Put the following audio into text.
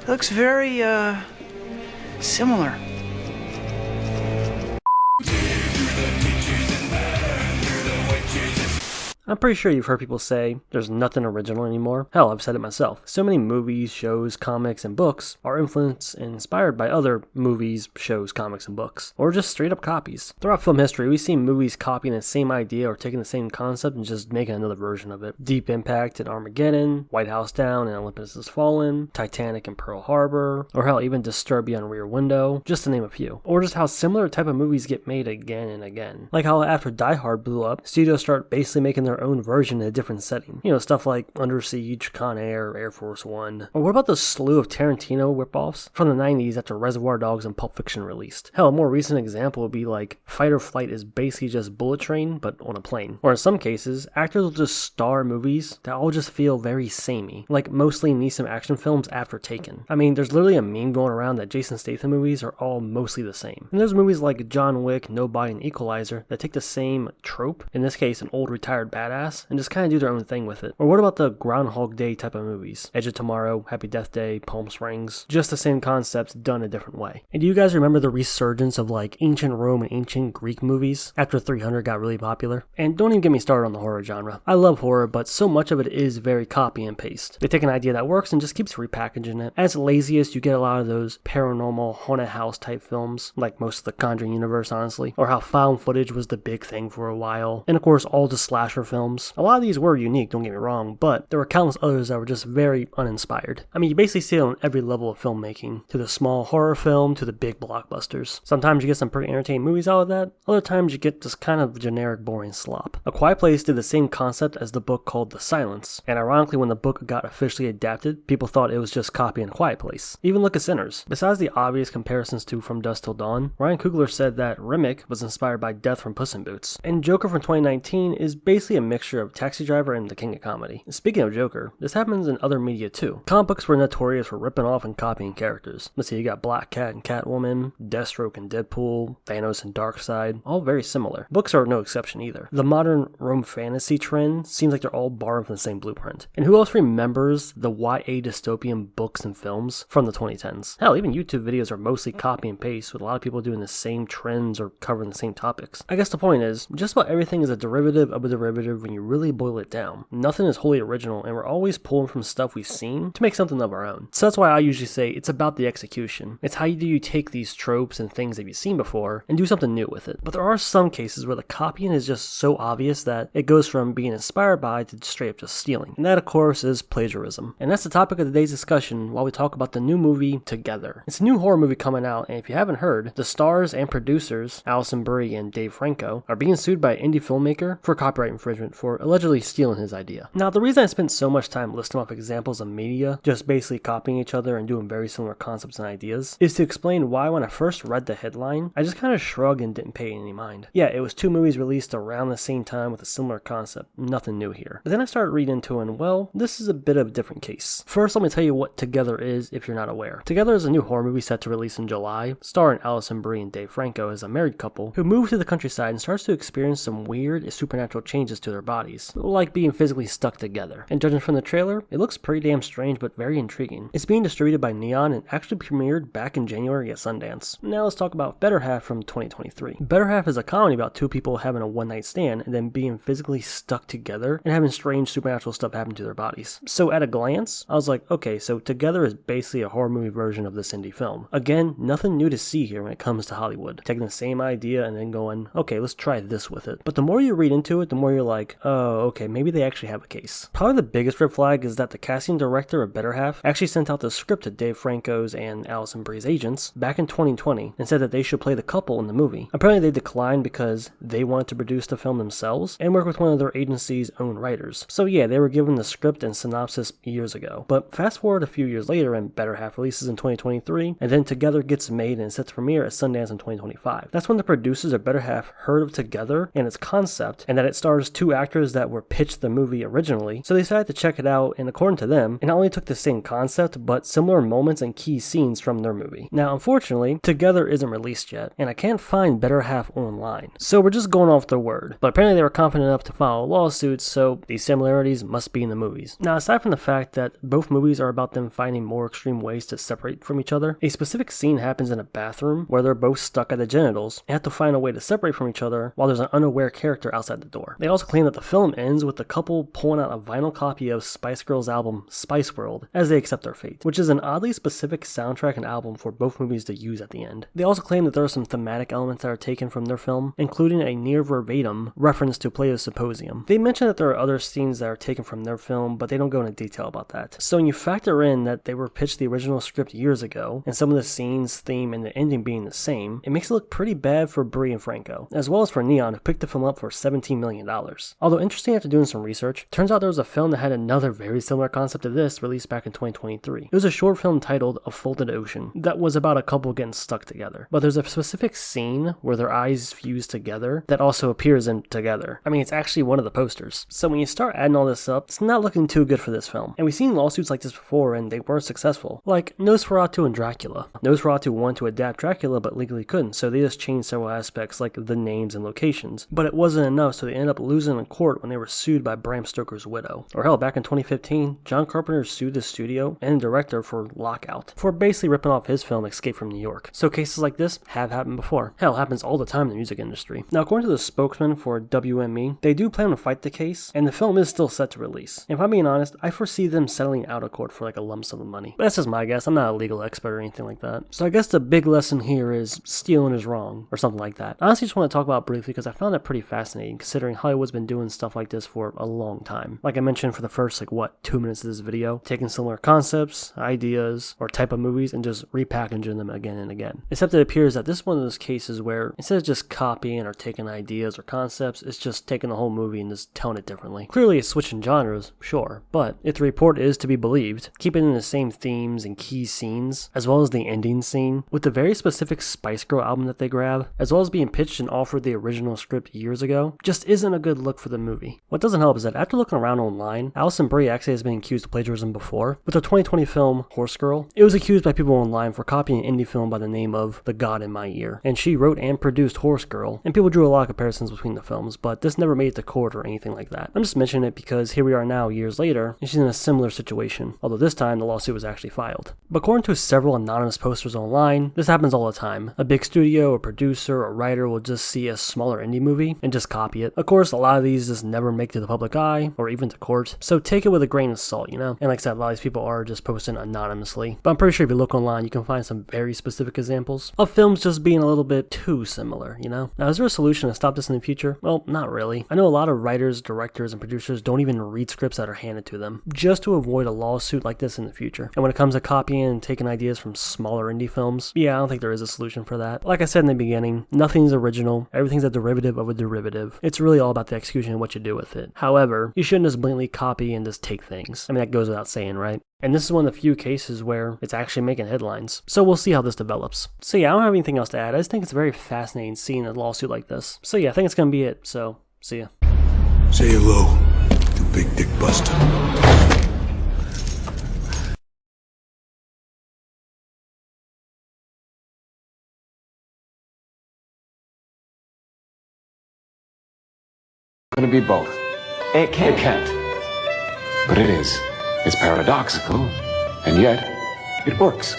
It looks very, similar. I'm pretty sure you've heard people say there's nothing original anymore. Hell, I've said it myself. So many movies, shows, comics, and books are influenced and inspired by other movies, shows, comics, and books, or just straight up copies. Throughout film history, we've seen movies copying the same idea or taking the same concept and just making another version of it. Deep Impact and Armageddon, White House Down and Olympus Has Fallen, Titanic and Pearl Harbor, or hell, even Disturb Beyond Rear Window, just to name a few. Or just how similar type of movies get made again and again. Like how after Die Hard blew up, studios start basically making their own version in a different setting. You know, stuff like Under Siege, Con Air, Air Force One. Or what about the slew of Tarantino ripoffs from the 90s after Reservoir Dogs and Pulp Fiction released? Hell, a more recent example would be like Fight or Flight is basically just Bullet Train, but on a plane. Or in some cases, actors will just star movies that all just feel very samey, like mostly Neeson action films after Taken. I mean, there's literally a meme going around that Jason Statham movies are all mostly the same. And there's movies like John Wick, Nobody, and Equalizer that take the same trope, in this case an old retired badass, and just kind of do their own thing with it. Or what about the Groundhog Day type of movies? Edge of Tomorrow, Happy Death Day, Palm Springs. Just the same concepts done a different way. And do you guys remember the resurgence of like ancient Rome and ancient Greek movies after 300 got really popular? And don't even get me started on the horror genre. I love horror, but so much of it is very copy and paste. They take an idea that works and just keeps repackaging it. As laziest, you get a lot of those paranormal haunted house type films, like most of the Conjuring universe, honestly. Or how found footage was the big thing for a while. And of course, all the slasher films. A lot of these were unique, don't get me wrong, but there were countless others that were just very uninspired. I mean, you basically see it on every level of filmmaking, to the small horror film to the big blockbusters. Sometimes you get some pretty entertaining movies out of that, other times you get this kind of generic, boring slop. A Quiet Place did the same concept as the book called The Silence, and ironically when the book got officially adapted, people thought it was just copying Quiet Place. Even look at Sinners. Besides the obvious comparisons to From Dusk Till Dawn, Ryan Coogler said that Remick was inspired by Death from Puss in Boots, and Joker from 2019 is basically a mixture of Taxi Driver and The King of Comedy. Speaking of Joker, this happens in other media too. Comic books were notorious for ripping off and copying characters. Let's see, you got Black Cat and Catwoman, Deathstroke and Deadpool, Thanos and Darkseid, all very similar. Books are no exception either. The modern Rome fantasy trend seems like they're all borrowed from the same blueprint. And who else remembers the YA dystopian books and films from the 2010s? Hell, even YouTube videos are mostly copy and paste, with a lot of people doing the same trends or covering the same topics. I guess the point is, just about everything is a derivative of a derivative when you really boil it down. Nothing is wholly original, and we're always pulling from stuff we've seen to make something of our own. So that's why I usually say it's about the execution. It's how do you take these tropes and things that you've seen before and do something new with it. But there are some cases where the copying is just so obvious that it goes from being inspired by to straight up just stealing. And that of course is plagiarism. And that's the topic of today's discussion while we talk about the new movie Together. It's a new horror movie coming out, and if you haven't heard, the stars and producers, Alison Brie and Dave Franco, are being sued by an indie filmmaker for copyright infringement for allegedly stealing his idea. Now, the reason I spent so much time listing off examples of media just basically copying each other and doing very similar concepts and ideas is to explain why when I first read the headline, I just kind of shrugged and didn't pay any mind. Yeah, it was two movies released around the same time with a similar concept, nothing new here. But then I started reading into it and well, this is a bit of a different case. First, let me tell you what Together is if you're not aware. Together is a new horror movie set to release in July, starring Alison Brie and Dave Franco as a married couple who move to the countryside and starts to experience some weird supernatural changes to their bodies, like being physically stuck together. And judging from the trailer, it looks pretty damn strange but very intriguing. It's being distributed by Neon and actually premiered back in January at Sundance. Now let's talk about Better Half from 2023. Better Half is a comedy about two people having a one-night stand and then being physically stuck together and having strange supernatural stuff happen to their bodies. So at a glance, I was like, okay, so Together is basically a horror movie version of this indie film. Again, nothing new to see here when it comes to Hollywood. Taking the same idea and then going, okay, let's try this with it. But the more you read into it, the more you're like, oh, okay, maybe they actually have a case. Probably the biggest red flag is that the casting director of Better Half actually sent out the script to Dave Franco's and Alison Brie's agents back in 2020 and said that they should play the couple in the movie. Apparently they declined because they wanted to produce the film themselves and work with one of their agency's own writers. So yeah, they were given the script and synopsis years ago. But fast forward a few years later and Better Half releases in 2023 and then Together gets made and set to premiere at Sundance in 2025. That's when the producers of Better Half heard of Together and its concept and that it stars two two actors that were pitched the movie originally, so they decided to check it out, and according to them, it not only took the same concept, but similar moments and key scenes from their movie. Now, unfortunately, Together isn't released yet, and I can't find Better Half online, so we're just going off their word. But apparently they were confident enough to file a lawsuit, so these similarities must be in the movies. Now, aside from the fact that both movies are about them finding more extreme ways to separate from each other, a specific scene happens in a bathroom where they're both stuck at the genitals and have to find a way to separate from each other while there's an unaware character outside the door. They also claim that the film ends with the couple pulling out a vinyl copy of Spice Girls' album Spice World as they accept their fate, which is an oddly specific soundtrack and album for both movies to use at the end. They also claim that there are some thematic elements that are taken from their film, including a near verbatim reference to Plato's Symposium. They mention that there are other scenes that are taken from their film, but they don't go into detail about that. So when you factor in that they were pitched the original script years ago, and some of the scenes, theme, and the ending being the same, it makes it look pretty bad for Brie and Franco, as well as for Neon, who picked the film up for $17 million. Although interesting, after doing some research, turns out there was a film that had another very similar concept to this released back in 2023. It was a short film titled A Folded Ocean that was about a couple getting stuck together. But there's a specific scene where their eyes fuse together that also appears in Together. I mean, it's actually one of the posters. So when you start adding all this up, it's not looking too good for this film. And we've seen lawsuits like this before and they weren't successful. Like Nosferatu and Dracula. Nosferatu wanted to adapt Dracula but legally couldn't, so they just changed several aspects like the names and locations. But it wasn't enough, so they ended up losing in court when they were sued by Bram Stoker's widow. Or hell, back in 2015, John Carpenter sued the studio and director for Lockout, for basically ripping off his film Escape from New York. So cases like this have happened before. Hell, happens all the time in the music industry. Now, according to the spokesman for WME, they do plan to fight the case, and the film is still set to release. And if I'm being honest, I foresee them settling out of court for like a lump sum of money. But that's just my guess. I'm not a legal expert or anything like that. So I guess the big lesson here is stealing is wrong, or something like that. I honestly just want to talk about it briefly because I found that pretty fascinating, considering Hollywood's been doing stuff like this for a long time. Like I mentioned for the first 2 minutes of this video, taking similar concepts, ideas, or type of movies and just repackaging them again and again. Except it appears that this is one of those cases where instead of just copying or taking ideas or concepts, it's just taking the whole movie and just telling it differently. Clearly it's switching genres, sure, but if the report is to be believed, keeping in the same themes and key scenes, as well as the ending scene, with the very specific Spice Girl album that they grab, as well as being pitched and offered the original script years ago, just isn't a good look for the movie. What doesn't help is that after looking around online, Alison Brie actually has been accused of plagiarism before. With the 2020 film Horse Girl, it was accused by people online for copying an indie film by the name of The God in My Ear, and she wrote and produced Horse Girl, and people drew a lot of comparisons between the films, but this never made it to court or anything like that. I'm just mentioning it because here we are now, years later, and she's in a similar situation, although this time the lawsuit was actually filed. But according to several anonymous posters online, this happens all the time. A big studio, a producer, or writer will just see a smaller indie movie and just copy it. Of course, a lot of these just never make it to the public eye, or even to court, so take it with a grain of salt, you know? And like I said, a lot of these people are just posting anonymously, but I'm pretty sure if you look online, you can find some very specific examples of films just being a little bit too similar, you know? Now, is there a solution to stop this in the future? Well, not really. I know a lot of writers, directors, and producers don't even read scripts that are handed to them, just to avoid a lawsuit like this in the future. And when it comes to copying and taking ideas from smaller indie films, yeah, I don't think there is a solution for that. Like I said in the beginning, nothing's original, everything's a derivative of a derivative. It's really all about the execution and what you do with it. However, you shouldn't just blatantly copy and just take things. I mean, that goes without saying, right? And this is one of the few cases where it's actually making headlines. So we'll see how this develops. So yeah, I don't have anything else to add. I just think it's very fascinating seeing a lawsuit like this. So yeah, I think it's gonna be it. So, see ya. Say hello to Big Dick Buster. Going to be both. It can't. It can't. But it is. It's paradoxical, and yet it works.